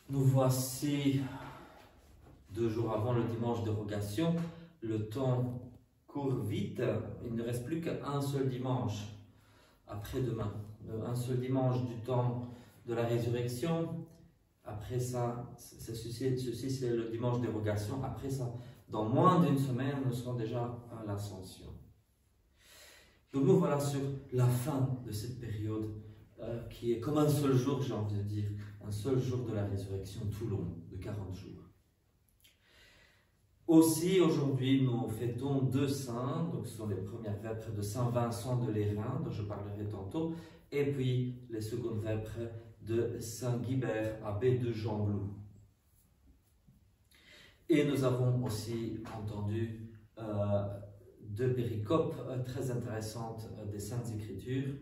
Nous voici 2 jours avant le dimanche de rogation. Le temps court vite. Il ne reste plus qu'un seul dimanche après-demain. Un seul dimanche du temps de la résurrection. Après ça, ceci c'est le dimanche de rogation. Après ça, dans moins d'une semaine, nous serons déjà à l'ascension. Donc nous voilà sur la fin de cette période qui est comme un seul jour, j'ai envie de dire, un seul jour de la résurrection tout long, de 40 jours. Aussi, aujourd'hui, nous fêtons 2 saints, donc ce sont les premières vêpres de Saint Vincent de Lérins, dont je parlerai tantôt, et puis les secondes vêpres de Saint Guibert, abbé de Gembloux. Et nous avons aussi entendu 2 péricopes très intéressantes des Saintes Écritures,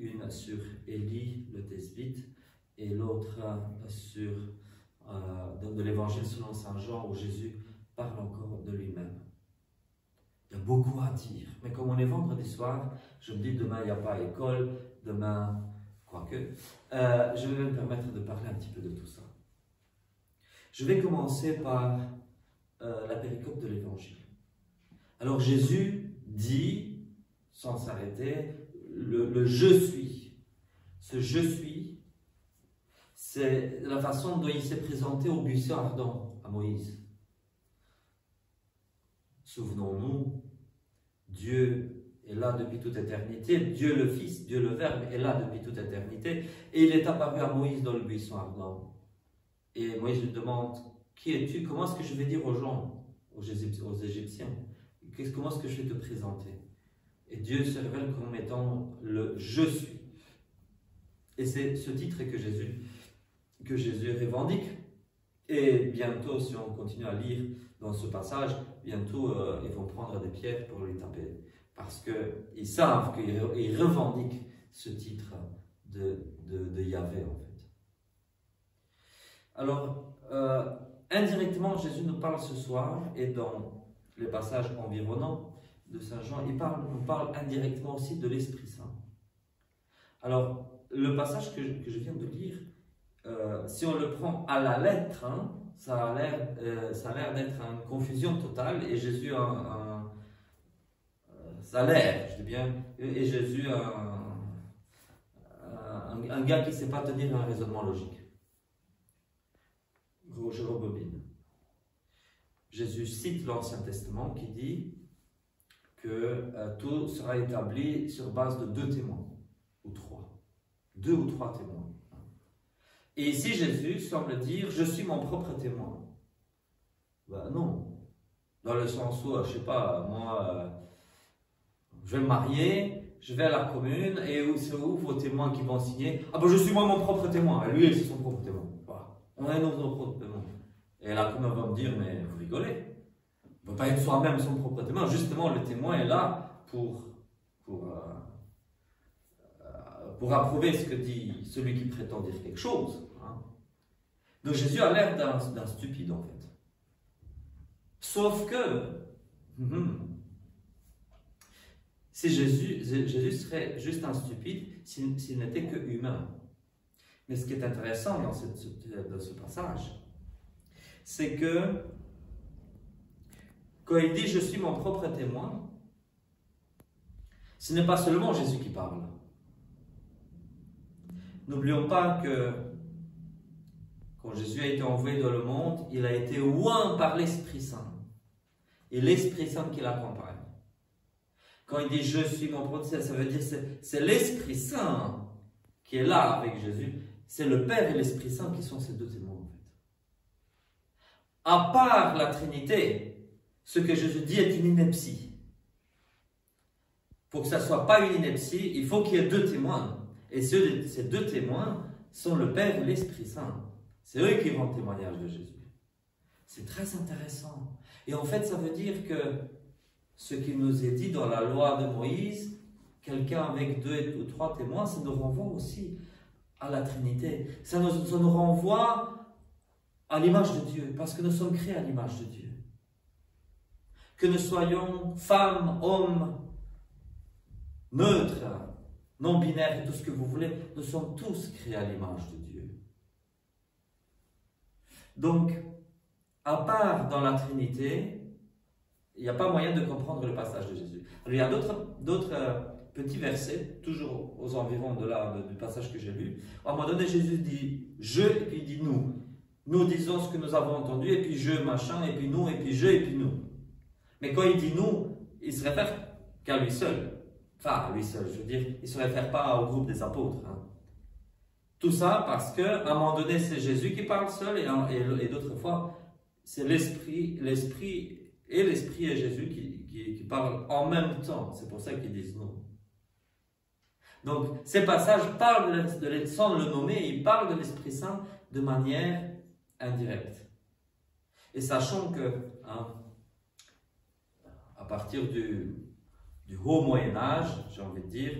une sur Élie le Thésbite et l'autre sur de l'Évangile selon Saint Jean où Jésus parle encore de lui-même. Il y a beaucoup à dire, mais comme on est vendredi soir, je me dis demain il n'y a pas école, demain, quoique, je vais me permettre de parler un petit peu de tout ça. Je vais commencer par la péricope de l'Évangile. Alors Jésus dit, sans s'arrêter, le je suis. Ce je suis, c'est la façon dont il s'est présenté au buisson ardent à Moïse. Souvenons-nous, Dieu est là depuis toute éternité, Dieu le Fils, Dieu le Verbe est là depuis toute éternité, et il est apparu à Moïse dans le buisson ardent. Et Moïse lui demande, qui es-tu? Comment est-ce que je vais dire aux gens, aux Égyptiens? Comment est-ce que je vais te présenter? Et Dieu se révèle comme étant le « Je suis ». Et c'est ce titre que Jésus revendique. Et bientôt, si on continue à lire dans ce passage, bientôt ils vont prendre des pierres pour lui taper. Parce qu'ils savent qu'il revendique ce titre de Yahvé, en fait. Alors, indirectement, Jésus nous parle ce soir, et dans les passages environnants de Saint Jean, il nous parle indirectement aussi de l'Esprit Saint. Alors, le passage que je viens de lire, si on le prend à la lettre, hein, ça a l'air d'être une confusion totale, et Jésus ça a l'air, je dis bien, et Jésus un gars qui ne sait pas tenir un raisonnement logique. Je rebobine. Jésus cite l'Ancien Testament qui dit que tout sera établi sur base de 2 témoins, ou 3. 2 ou 3 témoins. Et ici, Jésus semble dire, je suis mon propre témoin. Ben non. Dans le sens où, je ne sais pas, moi, je vais me marier, je vais à la commune, et c'est où vos témoins qui vont signer? Ah ben je suis moi mon propre témoin, et lui, c'est son propre témoin. Voilà. On est nos propres témoins. Et la commune va me dire, mais vous rigolez. On ne peut pas être soi-même son propre témoin. Justement, le témoin est là pour approuver ce que dit celui qui prétend dire quelque chose. Hein. Donc Jésus a l'air d'un stupide, en fait. Sauf que, si Jésus serait juste un stupide s'il n'était que humain. Mais ce qui est intéressant dans ce passage, c'est que quand il dit « je suis mon propre témoin », ce n'est pas seulement Jésus qui parle. N'oublions pas que quand Jésus a été envoyé dans le monde, il a été oint par l'Esprit Saint. Et l'Esprit Saint qui l'accompagne. Quand il dit « je suis mon propre témoin », ça veut dire que c'est l'Esprit Saint qui est là avec Jésus. C'est le Père et l'Esprit Saint qui sont ces 2 témoins, en fait. À part la Trinité, ce que Jésus dit est une ineptie. Pour que ça ne soit pas une ineptie, il faut qu'il y ait 2 témoins. Et ces 2 témoins sont le Père et l'Esprit Saint. C'est eux qui rendent témoignage de Jésus. C'est très intéressant. Et en fait, ça veut dire que ce qui nous est dit dans la loi de Moïse, quelqu'un avec 2 ou 3 témoins, ça nous renvoie aussi à la Trinité. Ça nous renvoie à l'image de Dieu, parce que nous sommes créés à l'image de Dieu. Que nous soyons femmes, hommes, neutres, non-binaires et tout ce que vous voulez, nous sommes tous créés à l'image de Dieu. Donc, à part dans la Trinité, il n'y a pas moyen de comprendre le passage de Jésus. Alors, il y a d'autres petits versets, toujours aux environs du passage que j'ai lu. À un moment donné, Jésus dit « je » et puis il dit « nous ». Nous disons ce que nous avons entendu, et puis je, machin, et puis nous, et puis je, et puis nous. Mais quand il dit nous, il se réfère qu'à lui seul. Enfin, à lui seul, je veux dire, il ne se réfère pas au groupe des apôtres. Hein. Tout ça parce qu'à un moment donné, c'est Jésus qui parle seul, et d'autres fois, c'est l'Esprit et Jésus qui parlent en même temps. C'est pour ça qu'ils disent nous. Donc, ces passages parlent sans le nommer, ils parlent de l'Esprit Saint de manière indirecte. Et sachant que, hein, à partir du haut Moyen-Âge, j'ai envie de dire,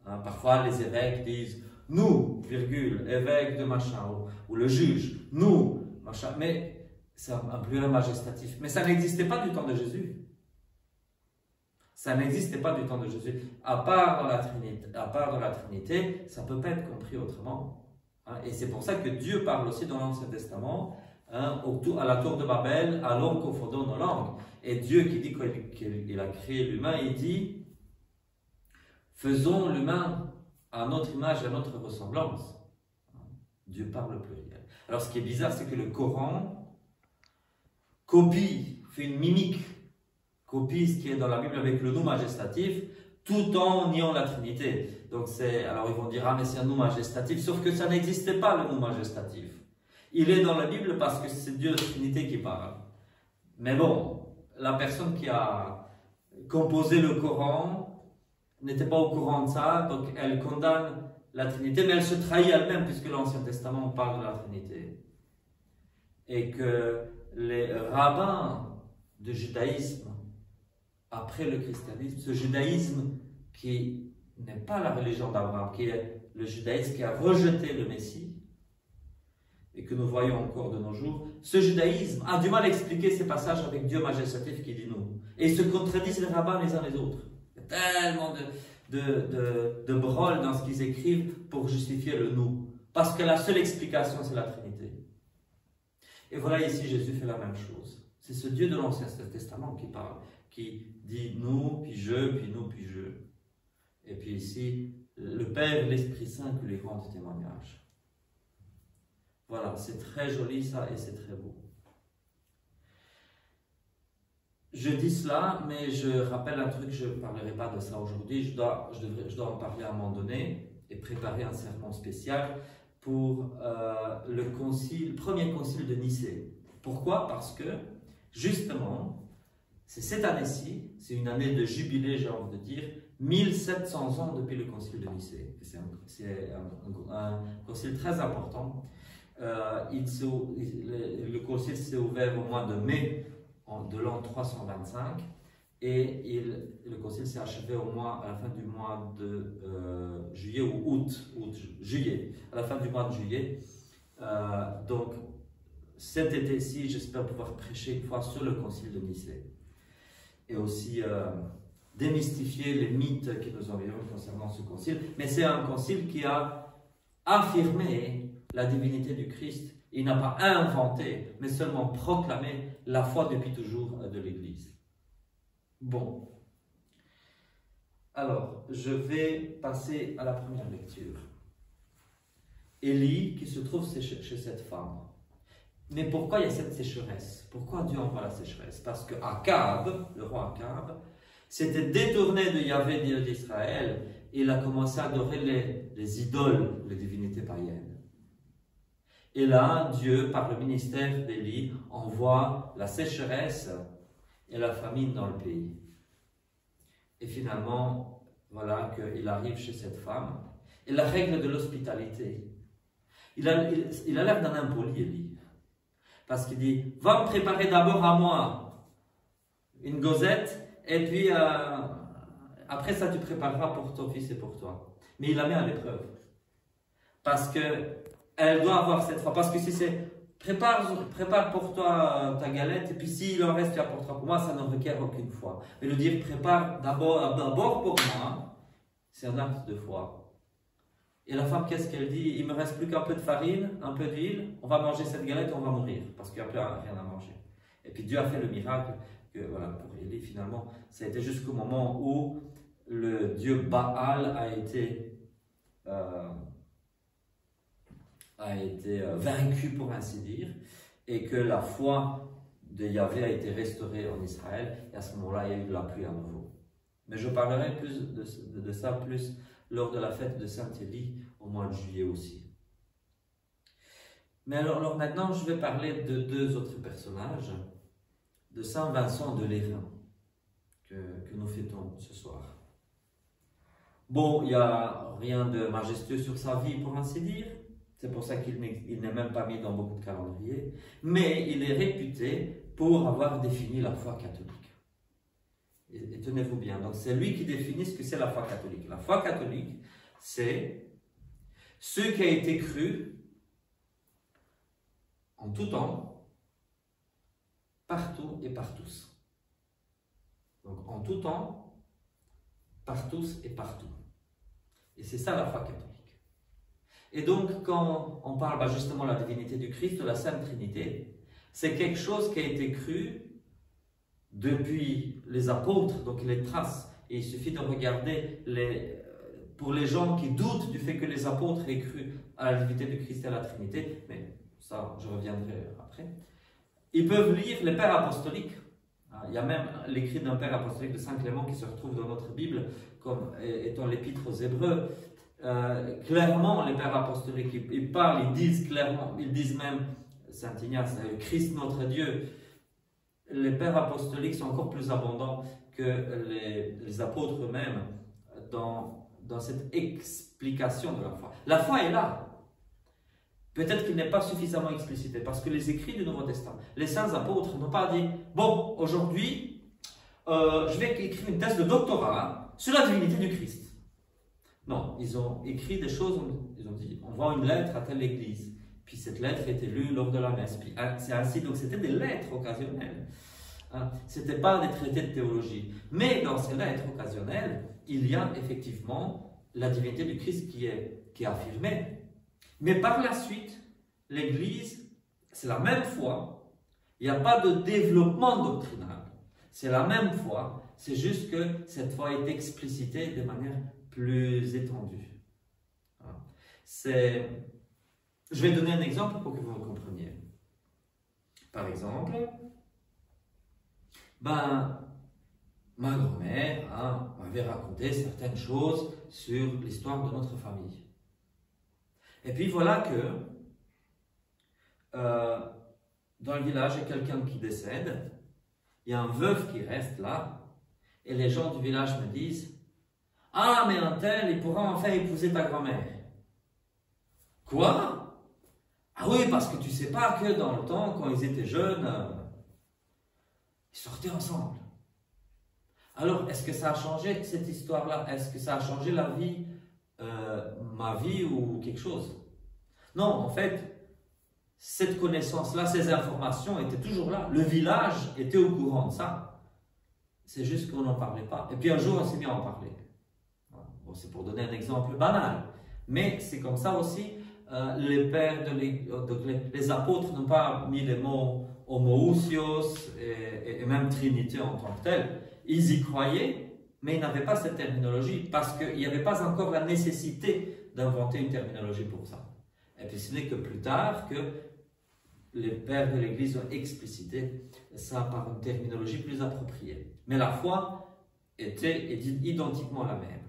hein, parfois les évêques disent nous, virgule, évêque de machin, ou le juge, nous, machin, mais c'est un pluriel majestatif. Mais ça n'existait pas du temps de Jésus. Ça n'existait pas du temps de Jésus. À part dans la Trinité, ça ne peut pas être compris autrement. Et c'est pour ça que Dieu parle aussi dans l'Ancien Testament, hein, à la tour de Babel, à l'homme confondant nos langues. Et Dieu qui dit qu'il a créé l'humain, il dit « Faisons l'humain à notre image et à notre ressemblance ». Dieu parle au pluriel. Alors ce qui est bizarre, c'est que le Coran copie, fait une mimique, copie ce qui est dans la Bible avec le nom majestatif, tout en niant la Trinité. Donc alors ils vont dire, ah mais c'est un nom majestatif, sauf que ça n'existait pas le nom majestatif. Il est dans la Bible parce que c'est Dieu de Trinité qui parle. Mais bon, la personne qui a composé le Coran n'était pas au courant de ça, donc elle condamne la Trinité, mais elle se trahit elle-même puisque l'Ancien Testament parle de la Trinité. Et que les rabbins du judaïsme, après le christianisme, ce judaïsme qui n'est pas la religion d'Abraham, qui est le judaïsme qui a rejeté le Messie, et que nous voyons encore de nos jours, ce judaïsme a du mal à expliquer ces passages avec Dieu majestatif qui dit nous. Et ils se contredisent les rabbins les uns les autres. Il y a tellement de brol dans ce qu'ils écrivent pour justifier le nous. Parce que la seule explication, c'est la Trinité. Et voilà, ici, Jésus fait la même chose. C'est ce Dieu de l'Ancien Testament qui parle, qui dit nous, puis je, puis nous, puis je. Et puis ici, le Père et l'Esprit Saint qui lui rendent témoignage. Voilà, c'est très joli ça et c'est très beau. Je dis cela, mais je rappelle un truc, je ne parlerai pas de ça aujourd'hui, je dois en parler à un moment donné et préparer un sermon spécial pour le premier concile de Nicée. Pourquoi? Parce que, justement, c'est cette année-ci, c'est une année de jubilé, j'ai envie de dire, 1700 ans depuis le concile de Nicée. C'est un concile très important. Le concile s'est ouvert au mois de mai de l'an 325 et le concile s'est achevé à la fin du mois de juillet ou juillet, à la fin du mois de juillet. Donc cet été-ci, j'espère pouvoir prêcher une fois sur le concile de Nicée et aussi démystifier les mythes qui nous environnent concernant ce concile. Mais c'est un concile qui a affirmé la divinité du Christ. Il n'a pas inventé, mais seulement proclamé la foi depuis toujours de l'Église. Bon. Alors, je vais passer à la première lecture. Élie qui se trouve chez cette femme. Mais pourquoi il y a cette sécheresse? Pourquoi Dieu envoie la sécheresse? Parce que Akab, le roi Akab, s'était détourné de Yahvé, Dieu d'Israël, et il a commencé à adorer les idoles, les divinités païennes. Et là, Dieu, par le ministère d'Élie, envoie la sécheresse et la famine dans le pays. Et finalement, voilà qu'il arrive chez cette femme. Et la règle de l'hospitalité. Il a l'air d'un impoli, Élie. Parce qu'il dit, va me préparer d'abord à moi une gosette, et puis après ça, tu prépareras pour ton fils et pour toi. Mais il la met à l'épreuve. Parce que elle doit avoir cette foi. Parce que si c'est prépare pour toi ta galette, et puis s'il en reste, tu apporteras pour moi, ça ne requiert aucune foi. Mais le dire prépare d'abord pour moi, c'est un acte de foi. Et la femme, qu'est-ce qu'elle dit? Il me reste plus qu'un peu de farine, un peu d'huile, on va manger cette galette, on va mourir, parce qu'il n'y a plus rien à manger. Et puis Dieu a fait le miracle, que voilà, pour Élie, finalement, ça a été jusqu'au moment où le dieu Baal a été vaincu, pour ainsi dire, et que la foi de Yahvé a été restaurée en Israël, et à ce moment-là, il y a eu de la pluie à nouveau. Mais je parlerai plus de ça plus lors de la fête de Saint-Élie au mois de juillet aussi. Mais alors maintenant, je vais parler de deux autres personnages, de Saint Vincent de Lérin, que nous fêtons ce soir. Bon, il n'y a rien de majestueux sur sa vie, pour ainsi dire. C'est pour ça qu'il n'est même pas mis dans beaucoup de calendriers. Mais il est réputé pour avoir défini la foi catholique. Et tenez-vous bien, donc c'est lui qui définit ce que c'est la foi catholique. La foi catholique, c'est ce qui a été cru en tout temps, partout et par tous. Donc en tout temps, par tous et partout. Et c'est ça la foi catholique. Et donc quand on parle justement de la divinité du Christ, de la Sainte Trinité, c'est quelque chose qui a été cru depuis les apôtres, donc les traces. Et il suffit de regarder pour les gens qui doutent du fait que les apôtres aient cru à la divinité du Christ et à la Trinité, mais ça je reviendrai après, ils peuvent lire les pères apostoliques. Il y a même l'écrit d'un père apostolique de Saint Clément qui se retrouve dans notre Bible comme étant l'épître aux Hébreux. Clairement, les pères apostoliques, ils parlent, ils disent clairement, ils disent même, Saint Ignace, Christ notre Dieu. Les pères apostoliques sont encore plus abondants que les apôtres eux-mêmes dans cette explication de la foi. La foi est là. Peut-être qu'il n'est pas suffisamment explicité, parce que les écrits du Nouveau Testament, les saints apôtres n'ont pas dit « Bon, aujourd'hui, je vais écrire une thèse de doctorat sur la divinité du Christ. » Non, ils ont écrit des choses, ils ont dit « On envoie une lettre à telle église. » Puis cette lettre était lue lors de la messe. Puis c'est ainsi, donc c'était des lettres occasionnelles. Ce n'était pas des traités de théologie. Mais dans ces lettres occasionnelles, il y a effectivement la divinité du Christ qui est affirmée. Mais par la suite, l'Église, c'est la même foi. Il n'y a pas de développement doctrinal. C'est la même foi. C'est juste que cette foi est explicitée de manière plus étendue. Je vais donner un exemple pour que vous me compreniez. Par exemple, ma grand-mère m'avait raconté certaines choses sur l'histoire de notre famille. Et puis voilà que dans le village, il y a quelqu'un qui décède, il y a un veuf qui reste là, et les gens du village me disent « Ah, mais un tel, il pourra enfin épouser ta grand-mère. » Quoi? Ah oui, parce que tu sais pas que dans le temps, quand ils étaient jeunes, ils sortaient ensemble. Alors, est-ce que ça a changé cette histoire-là? Est-ce que ça a changé la vie, ma vie ou quelque chose? Non, en fait, cette connaissance-là, ces informations étaient toujours là. Le village était au courant de ça. C'est juste qu'on n'en parlait pas. Et puis un jour, on s'est mis à en parler. Bon, c'est pour donner un exemple banal. Mais c'est comme ça aussi. Les pères, les apôtres n'ont pas mis les mots homoousios et même Trinité en tant que tel. Ils y croyaient, mais ils n'avaient pas cette terminologie parce qu'il n'y avait pas encore la nécessité d'inventer une terminologie pour ça. Et puis ce n'est que plus tard que les pères de l'Église ont explicité ça par une terminologie plus appropriée. Mais la foi était identiquement la même.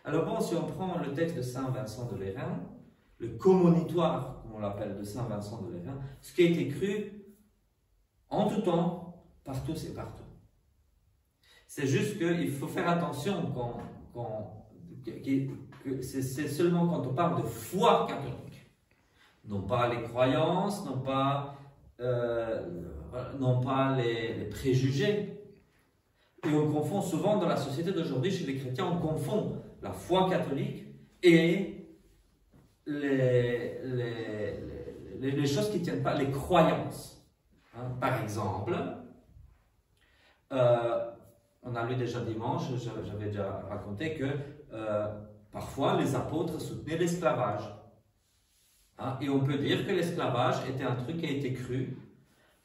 Alors bon, si on prend le texte de Saint Vincent de Lérin, le commonitoire, comme on l'appelle, de Saint Vincent de Lérin, ce qui a été cru en tout temps, par tous et partout. C'est juste qu'il faut faire attention c'est seulement quand on parle de foi catholique, non pas les croyances, non pas les préjugés. Et on confond souvent dans la société d'aujourd'hui, chez les chrétiens, on confond la foi catholique et les choses qui ne tiennent pas, les croyances. Par exemple, on a lu déjà dimanche, j'avais déjà raconté que Parfois, les apôtres soutenaient l'esclavage. Hein, et on peut dire que l'esclavage était un truc qui a été cru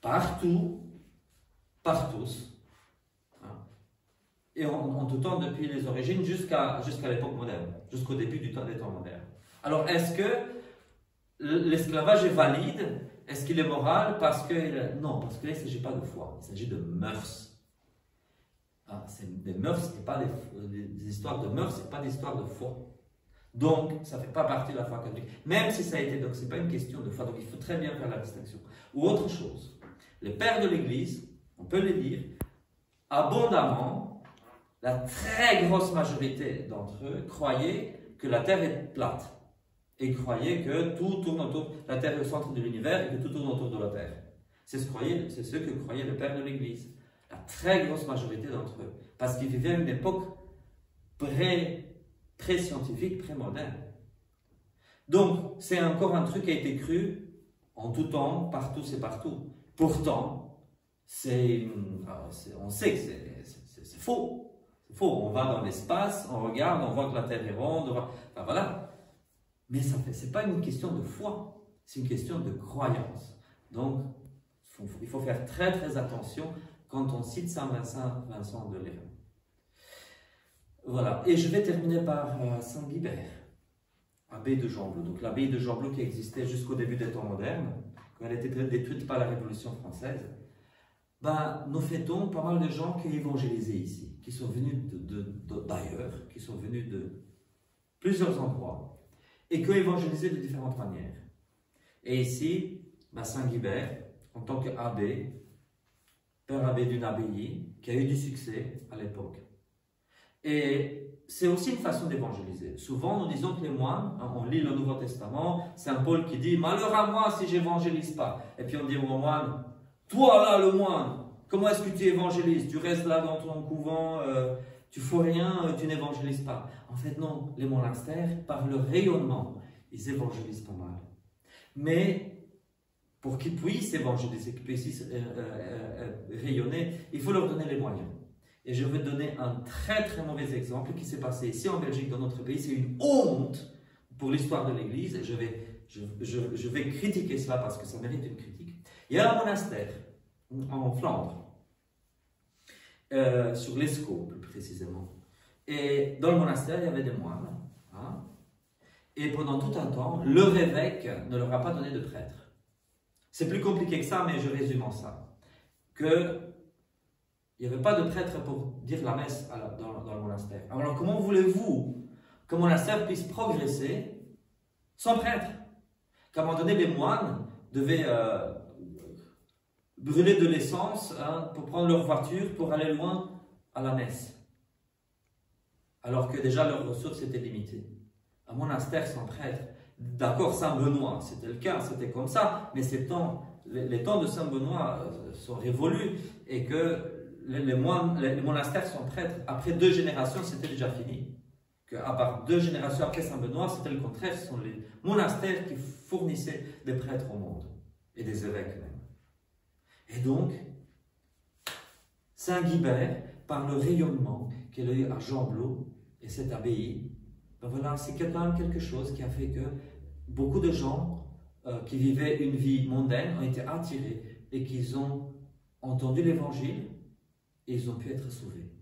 partout, par tous. Hein, et en tout temps, depuis les origines jusqu'à l'époque moderne, jusqu'au début des temps modernes. Alors, est-ce que l'esclavage est valide? Est-ce qu'il est moral? Non, parce que là, il ne s'agit pas de foi, il s'agit de mœurs. Ah, c'est des mœurs, et pas des histoires de mœurs, ce n'est pas des histoires de foi. Donc, ça ne fait pas partie de la foi catholique. Même si ça a été, donc ce n'est pas une question de foi, donc il faut très bien faire la distinction. Ou autre chose, les pères de l'Église, on peut les dire, abondamment, la très grosse majorité d'entre eux croyaient que la Terre est plate. Et croyaient que tout tourne autour, la Terre est au centre de l'univers et que tout tourne autour de la Terre. C'est ce que croyaient les pères de l'Église. La très grosse majorité d'entre eux. Parce qu'ils vivaient à une époque pré-scientifique, pré-moderne. Donc, c'est encore un truc qui a été cru en tout temps, partout et partout. Pourtant, on sait que c'est faux. C'est faux. On va dans l'espace, on regarde, on voit que la Terre est ronde, enfin voilà. Mais ce n'est pas une question de foi, c'est une question de croyance. Donc, il faut faire très très attention quand on cite Saint Vincent de Lérins. Voilà, et je vais terminer par Saint Guibert, abbé de Gembloux. Donc l'abbaye de Gembloux qui existait jusqu'au début des temps modernes, quand elle a été détruite par la Révolution française. Nous fêtons pas mal de gens qui ont évangélisé ici, qui sont venus d'ailleurs, qui sont venus de plusieurs endroits, et qui ont évangélisé de différentes manières. Et ici, Saint Guibert, en tant qu'abbé, père abbé d'une abbaye, qui a eu du succès à l'époque. Et c'est aussi une façon d'évangéliser. Souvent, nous disons que les moines, on lit le Nouveau Testament, Saint Paul qui dit « Malheur à moi si j'évangélise pas ». Et puis on dit aux moines « Toi là, le moine, comment est-ce que tu évangélises? Tu restes là dans ton couvent, tu ne fais rien, tu n'évangélises pas ». En fait, non, les monastères, par leur rayonnement, ils évangélisent pas mal. Mais pour qu'ils puissent évangéliser, qu'ils puissent rayonner, il faut leur donner les moyens. Et je vais donner un très très mauvais exemple qui s'est passé ici en Belgique, dans notre pays. C'est une honte pour l'histoire de l'Église. Et je vais critiquer cela parce que ça mérite une critique. Il y a un monastère en Flandre, sur l'Escaut plus précisément. Et dans le monastère, il y avait des moines. Hein, et pendant tout un temps, leur évêque ne leur a pas donné de prêtre. C'est plus compliqué que ça, mais je résume en ça. Il n'y avait pas de prêtre pour dire la messe dans le monastère. Alors comment voulez-vous qu'un monastère puisse progresser sans prêtre? Qu'à un moment donné, les moines devaient brûler de l'essence pour prendre leur voiture pour aller loin à la messe. Alors que déjà leurs ressources étaient limitées. Un monastère sans prêtre, d'accord, Saint-Benoît, c'était le cas, c'était comme ça, mais les temps de Saint-Benoît sont révolus et que les monastères sans prêtres, après 2 générations, c'était déjà fini. À part 2 générations après Saint-Benoît, c'était le contraire, ce sont les monastères qui fournissaient des prêtres au monde, et des évêques même. Et donc, Saint Guibert, par le rayonnement qu'il a eu à Gembloux, et cette abbaye, voilà, c'est quand même quelque chose qui a fait que beaucoup de gens qui vivaient une vie mondaine ont été attirés et qu'ils ont entendu l'évangile et ils ont pu être sauvés.